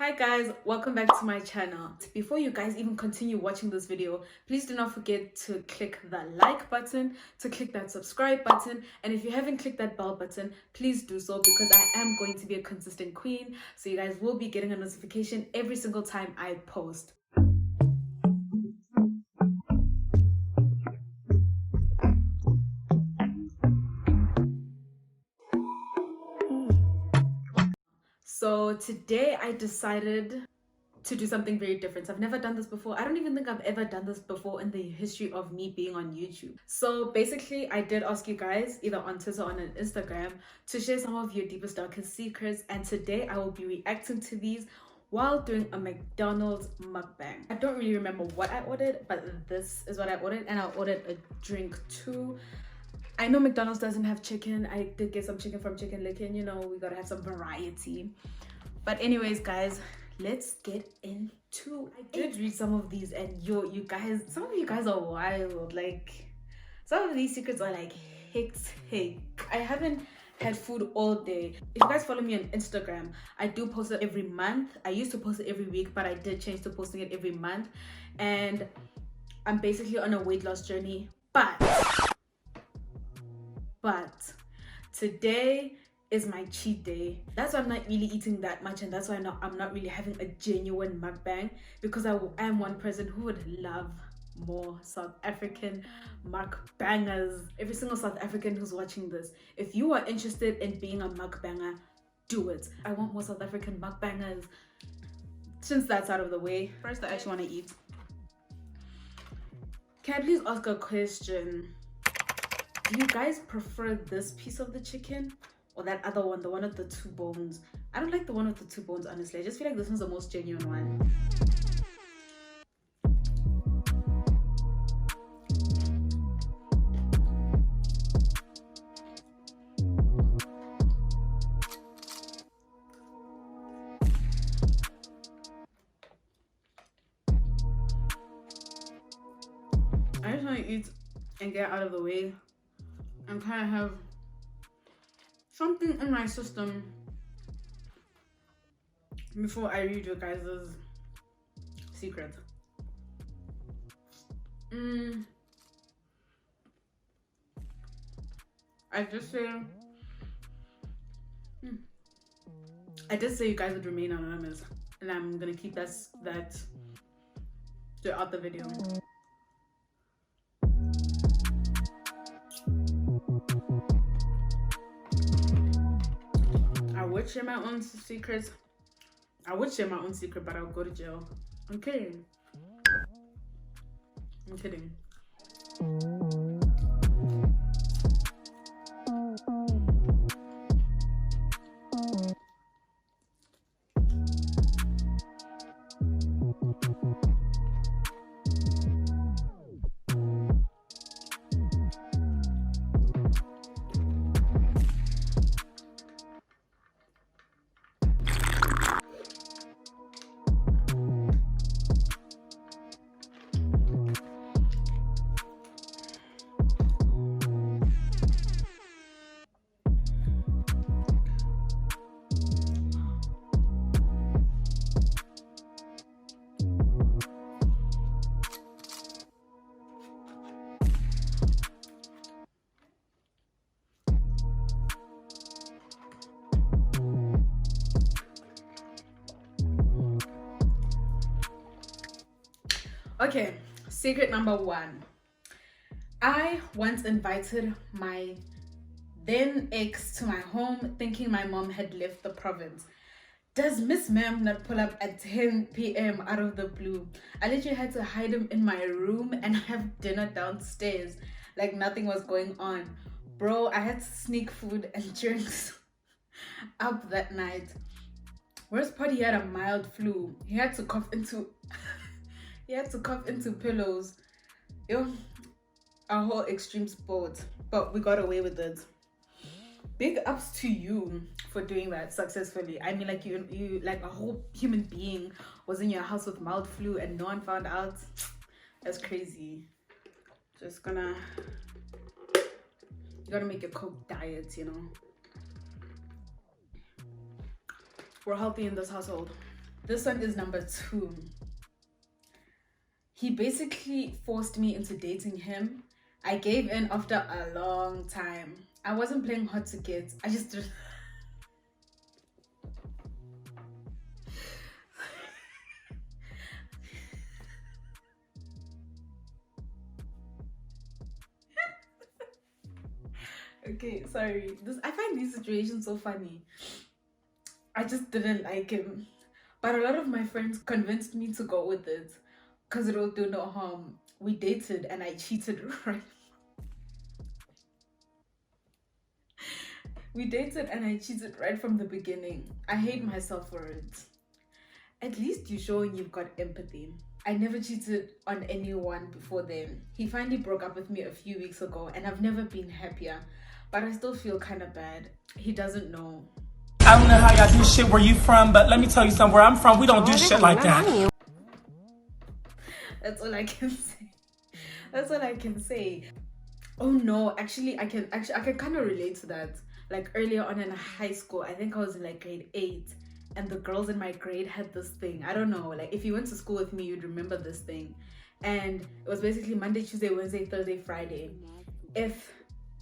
Hi guys, welcome back to my channel. Before you guys even continue watching this video, please do not forget to click the like button, to click that subscribe button, and if you haven't clicked that bell button, please do so because I am going to be a consistent queen, so you guys will be getting a notification every single time I post. So today I decided to do something very different. I've never done this before. I don't even think I've ever done this before in the history of me being on YouTube. So basically, I did ask you guys either on Twitter or on Instagram to share some of your deepest, darkest secrets. And today I will be reacting to these while doing a McDonald's mukbang. I don't really remember what I ordered, but this is what I ordered, and I ordered a drink too. I know McDonald's doesn't have chicken. I did get some chicken from Chicken Licken. You know, we gotta have some variety. But anyways, guys, let's get into. I did read some of these, and you guys, some of you guys are wild. Like, some of these secrets are like hectic. I haven't had food all day. If you guys follow me on Instagram, I do post it every month. I used to post it every week, but I did change to posting it every month. And I'm basically on a weight loss journey. But today is my cheat day. That's why I'm not really eating that much, and that's why I'm not really having a genuine mukbang, because I am one person who would love more South African mukbangers. Every single South African who's watching this, if you are interested in being a mukbanger, do it. I want more South African mukbangers. Since that's out of the way, first I actually want to eat. Can I please ask a question? Do you guys prefer this piece of the chicken or that other one, the one with the two bones? I don't like the one with the two bones, honestly. I just feel like this one's the most genuine one. I just want to eat and get out of the way and kind of have something in my system before I read you guys' secret. I just say you guys would remain anonymous, and I'm gonna keep that throughout the video. I would share my own secrets. I would share my own secret, but I'll go to jail. I'm kidding. I'm kidding. Okay, secret number one. I once invited my then ex to my home thinking my mom had left the province. Does Miss Ma'am not pull up at 10 p.m. out of the blue? I literally had to hide him in my room and have dinner downstairs like nothing was going on. Bro, I had to sneak food and drinks up that night. Worst part, he had a mild flu. He had to cough into pillows. Yo, a whole extreme sport, but we got away with it. Big ups to you for doing that successfully. I mean, like you like a whole human being was in your house with mild flu and no one found out. That's crazy. Just gonna, you gotta make your Coke diet, you know. We're healthy in this household. This one is number 2. He basically forced me into dating him. I gave in after a long time. I wasn't playing hard to get. I just did. Okay, sorry. I find these situations so funny. I just didn't like him. But a lot of my friends convinced me to go with it because it will do no harm. We dated and I cheated, right? We dated and I cheated right from the beginning. I hate myself for it. At least you're showing you've got empathy. I never cheated on anyone before then. He finally broke up with me a few weeks ago and I've never been happier. But I still feel kind of bad. He doesn't know. I don't know how y'all do shit where you from, but let me tell you something. Where I'm from, we don't do shit like that. That's all I can say. That's all I can say. Oh no, actually I can kind of relate to that. Like earlier on in high school, I think I was in like grade 8, and the girls in my grade had this thing. I don't know, like if you went to school with me, you'd remember this thing. And it was basically Monday, Tuesday, Wednesday, Thursday, Friday. If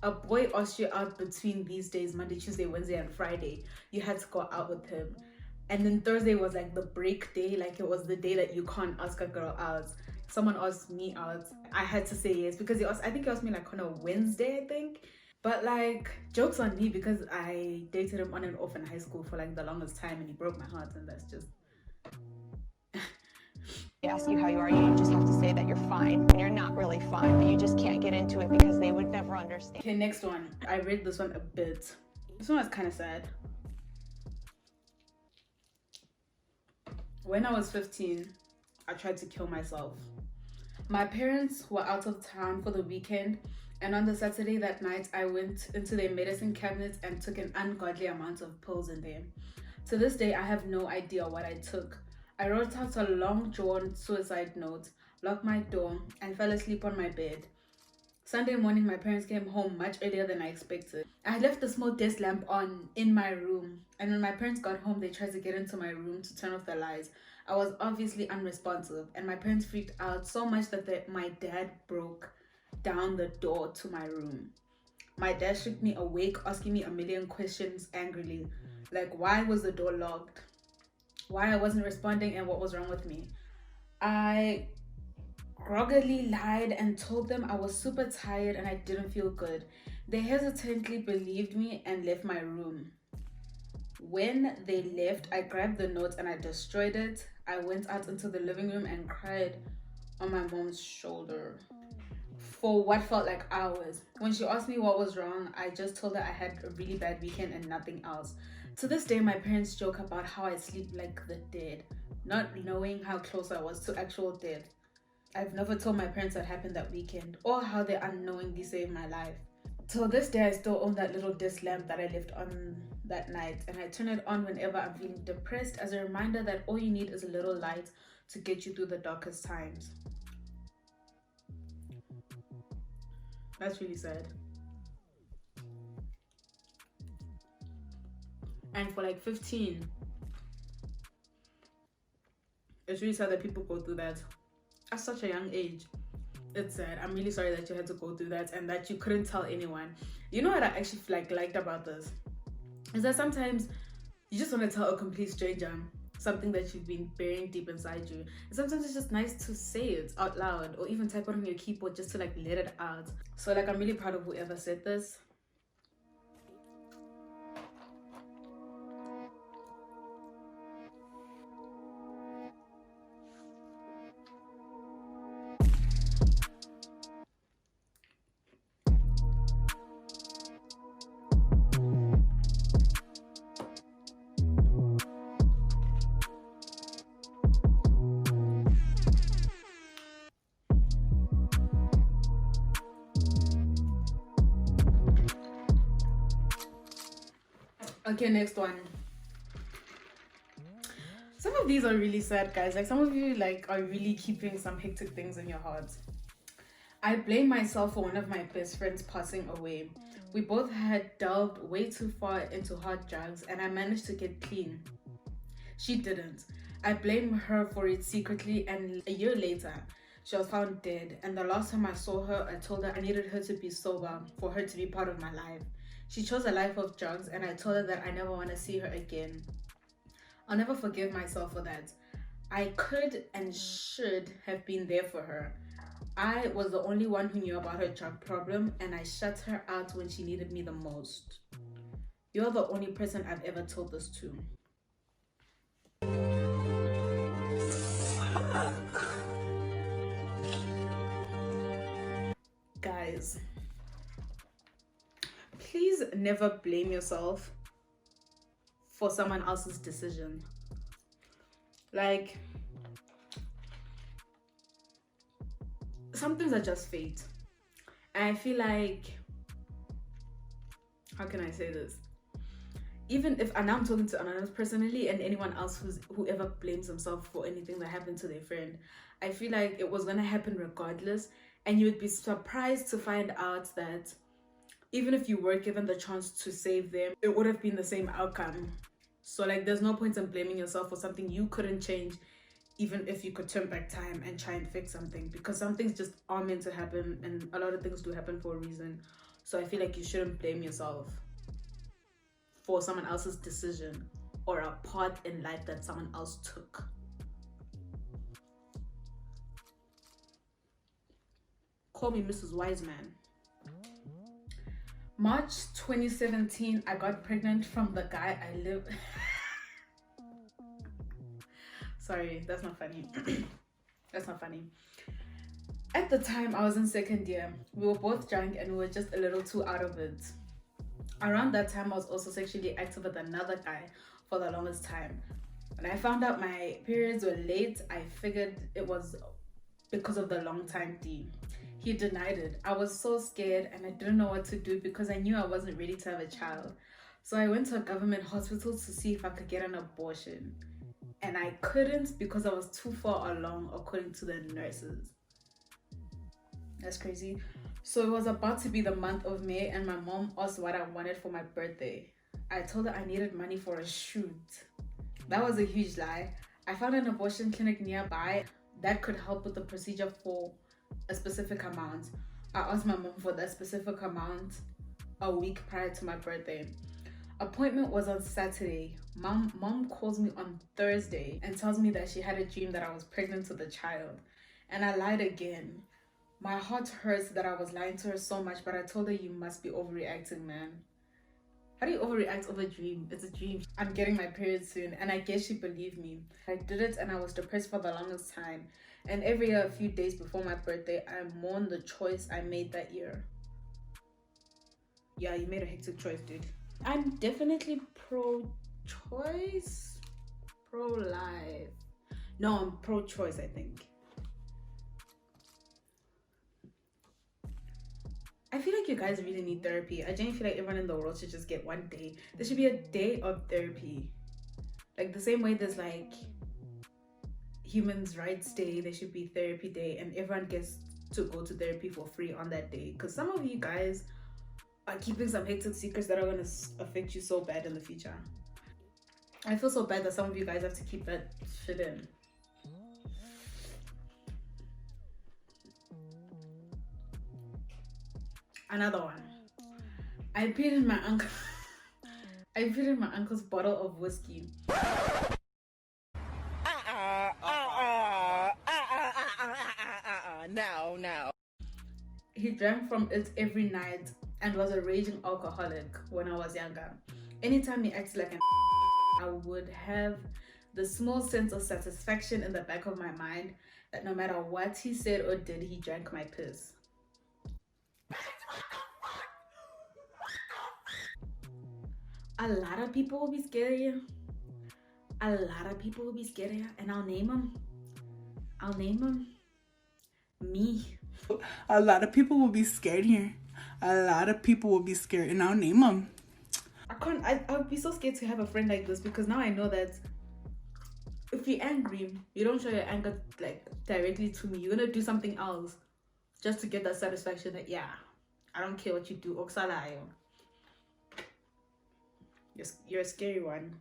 a boy asked you out between these days, Monday, Tuesday, Wednesday, and Friday, you had to go out with him. And then Thursday was like the break day, like it was the day that you can't ask a girl out. Someone asked me out, I had to say yes because I think he asked me like on a Wednesday, I think. But like, joke's on me because I dated him on and off in high school for like the longest time and he broke my heart, and that's just... They ask you how you are, you just have to say that you're fine. And you're not really fine, but you just can't get into it because they would never understand. Okay, next one. I read this one a bit. This one was kind of sad. When I was 15, I tried to kill myself. My parents were out of town for the weekend, and on the Saturday that night, I went into their medicine cabinets and took an ungodly amount of pills in there. To this day, I have no idea what I took. I wrote out a long-drawn suicide note, locked my door, and fell asleep on my bed. Sunday morning, my parents came home much earlier than I expected. I had left the small desk lamp on in my room, and when my parents got home, they tried to get into my room to turn off the lights. I was obviously unresponsive, and my parents freaked out so much that my dad broke down the door to my room. My dad shook me awake, asking me a million questions angrily, like why was the door locked, why I wasn't responding, and what was wrong with me. I groggily lied and told them I was super tired and I didn't feel good. They hesitantly believed me and left my room. When they left, I grabbed the note and I destroyed it. I went out into the living room and cried on my mom's shoulder for what felt like hours. When she asked me what was wrong, I just told her I had a really bad weekend and nothing else. To this day, my parents joke about how I sleep like the dead, not knowing how close I was to actual death. I've never told my parents what happened that weekend or how they unknowingly saved my life. Till this day, I still own that little desk lamp that I left on that night, and I turn it on whenever I'm feeling depressed as a reminder that all you need is a little light to get you through the darkest times. That's really sad. And for like 15, it's really sad that people go through that at such a young age. It's sad. I'm really sorry that you had to go through that and that you couldn't tell anyone. You know what I actually liked about this? Is that sometimes you just want to tell a complete stranger something that you've been burying deep inside you. And sometimes it's just nice to say it out loud or even type it on your keyboard just to like let it out. So like I'm really proud of whoever said this. Okay, next one. Some of these are really sad, guys. Like some of you are really keeping some hectic things in your heart. I blame myself for one of my best friends passing away. We both had delved way too far into hard drugs and I managed to get clean. She didn't. I blame her for it secretly, and a year later, she was found dead. And the last time I saw her, I told her I needed her to be sober for her to be part of my life. She chose a life of drugs, and I told her that I never want to see her again. I'll never forgive myself for that. I could and should have been there for her. I was the only one who knew about her drug problem, and I shut her out when she needed me the most. You're the only person I've ever told this to. Guys, please never blame yourself for someone else's decision. Like, some things are just fate. And I feel like, how can I say this? Even if, and I'm talking to Anonymous personally, and anyone else whoever blames themselves for anything that happened to their friend, I feel like it was gonna happen regardless, and you would be surprised to find out that even if you were given the chance to save them, it would have been the same outcome. So like, there's no point in blaming yourself for something you couldn't change, even if you could turn back time and try and fix something, because some things just are meant to happen, and a lot of things do happen for a reason. So I feel like you shouldn't blame yourself for someone else's decision or a part in life that someone else took. Call me Mrs. Wiseman. March 2017, I got pregnant from the guy I live. Sorry, that's not funny. That's not funny. At the time, I was in second year. We were both drunk and we were just a little too out of it. Around that time, I was also sexually active with another guy for the longest time. When I found out my periods were late, I figured it was because of the long time D. He denied it. I was so scared and I didn't know what to do because I knew I wasn't ready to have a child. So I went to a government hospital to see if I could get an abortion. And I couldn't because I was too far along, according to the nurses. That's crazy. So it was about to be the month of May, and my mom asked what I wanted for my birthday. I told her I needed money for a shoot. That was a huge lie. I found an abortion clinic nearby that could help with the procedure for a specific amount. I asked my mom for that specific amount a week prior to my birthday. Appointment was on Saturday. Mom calls me on Thursday and tells me that she had a dream that I was pregnant with a child. And I lied again. My heart hurts that I was lying to her so much, but I told her, you must be overreacting, man. How do you overreact over a dream? It's a dream. I'm getting my period soon, and I guess she believed me. I did it, and I was depressed for the longest time. And every year, a few days before my birthday, I mourn the choice I made that year. Yeah, you made a hectic choice, dude. I'm definitely pro-choice, pro-life. No, I'm pro-choice, I think. I feel like you guys really need therapy. I genuinely feel like everyone in the world should just get one day. There should be a day of therapy. Like the same way there's like Human Rights Day, there should be Therapy Day, and everyone gets to go to therapy for free on that day. Because some of you guys are keeping some hectic secrets that are going to affect you so bad in the future. I feel so bad that some of you guys have to keep that shit in. Another one. I peed in my uncle's bottle of whiskey. No. He drank from it every night and was a raging alcoholic when I was younger. Anytime he acted like an I would have the small sense of satisfaction in the back of my mind that no matter what he said or did, he drank my piss. A lot of people will be scared of you. A lot of people will be scared of you, and I'll name them. Me. A lot of people will be scared here. A lot of people will be scared, and I'll name them. I would be so scared to have a friend like this, because now I know that if you're angry, you don't show your anger like directly to me. You're gonna do something else just to get that satisfaction that, yeah, I don't care what you do. Oksalayo. You're a scary one.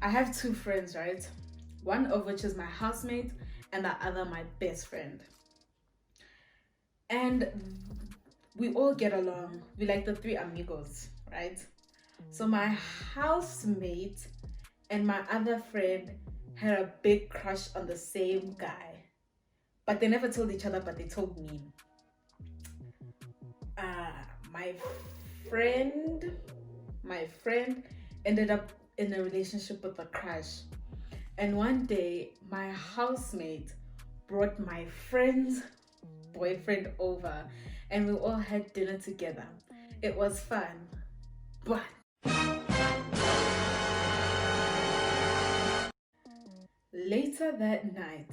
I have two friends, right? One of which is my housemate and the other my best friend. And we all get along. We like the three amigos, right? So my housemate and my other friend had a big crush on the same guy. But they never told each other, but they told me. My friend ended up in a relationship with a crush. And one day, my housemate brought my friend's boyfriend over and we all had dinner together. It was fun. But later that night,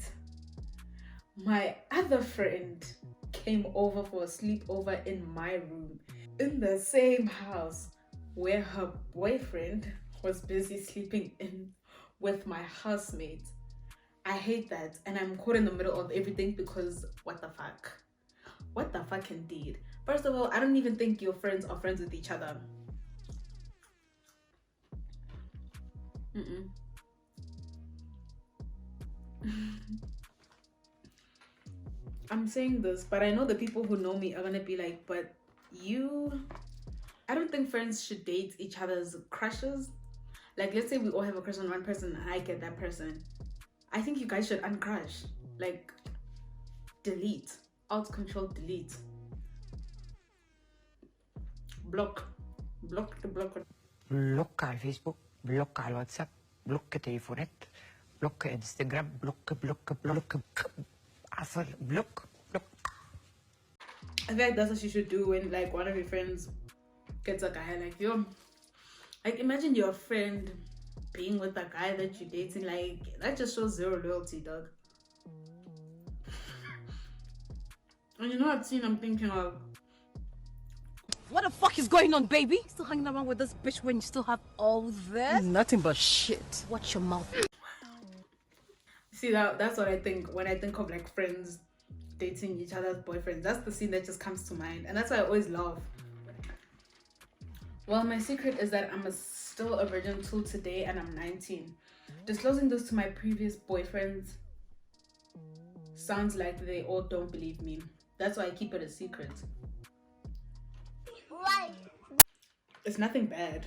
my other friend came over for a sleepover in my room in the same house where her boyfriend was busy sleeping in with my housemate. I hate that, and I'm caught in the middle of everything because what the fuck? What the fuck indeed? First of all, I don't even think your friends are friends with each other. I'm saying this, but I know the people who know me are gonna be like, but I don't think friends should date each other's crushes. Like, let's say we all have a crush on one person and I get that person. I think you guys should uncrush. Like, delete. Alt control delete. Block. Block the block. Blocka al Facebook, blocka al WhatsApp, blocka telefonet, blocka Instagram, blocka. Alltså, block. I feel like that's what you should do when like one of your friends gets a guy. Like, yo, like imagine your friend being with a guy that you're dating. Like, that just shows zero loyalty, dog. And you know what scene I'm thinking of? What the fuck is going on, baby? Still hanging around with this bitch when you still have all this? Nothing but shit. Watch your mouth. See, that's what I think when I think of like friends dating each other's boyfriends. That's the scene that just comes to mind, and that's why I always laugh. Well, my secret is that I'm still a virgin till today, and I'm 19. Disclosing this to my previous boyfriends sounds like they all don't believe me. That's why I keep it a secret. Why? It's nothing bad.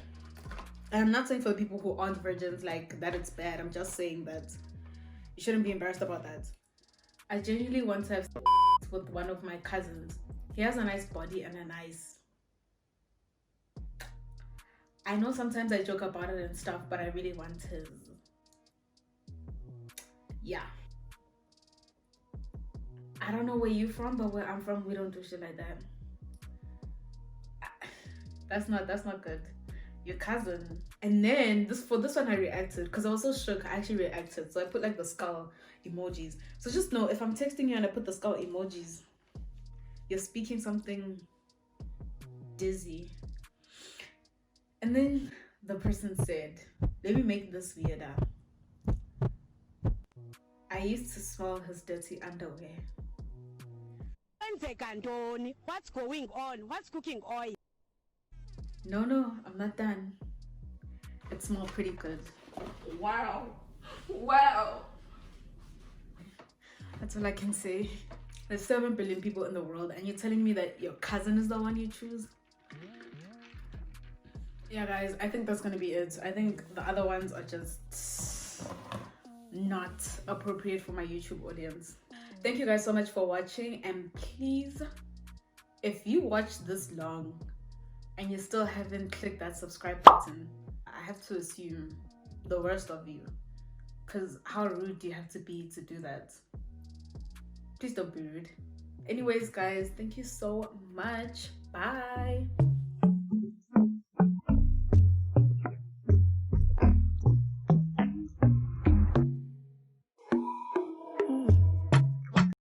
And I'm not saying for the people who aren't virgins like that it's bad. I'm just saying that you shouldn't be embarrassed about that. I genuinely want to have sex with one of my cousins. He has a nice body and a nice... I know sometimes I joke about it and stuff, but I really want his... Yeah. I don't know where you're from, but where I'm from, we don't do shit like that. That's not good. Your cousin. And then for this one I reacted because I was so shook. I actually reacted, so I put like the skull emojis. So just know, if I'm texting you and I put the skull emojis, you're speaking something dizzy. And then the person said, let me make this weirder. I used to smell his dirty underwear. What's going on? What's cooking oil? No, I'm not done. It smelled pretty good. Wow. That's all I can say. There's 7 billion people in the world and you're telling me that your cousin is the one you choose? Yeah, guys, I think that's gonna be it. I think the other ones are just not appropriate for my YouTube audience. Thank you guys so much for watching, and please, if you watched this long and you still haven't clicked that subscribe button, I have to assume the worst of you, because how rude do you have to be to do that? Please don't be rude. Anyways, guys, thank you so much. Bye.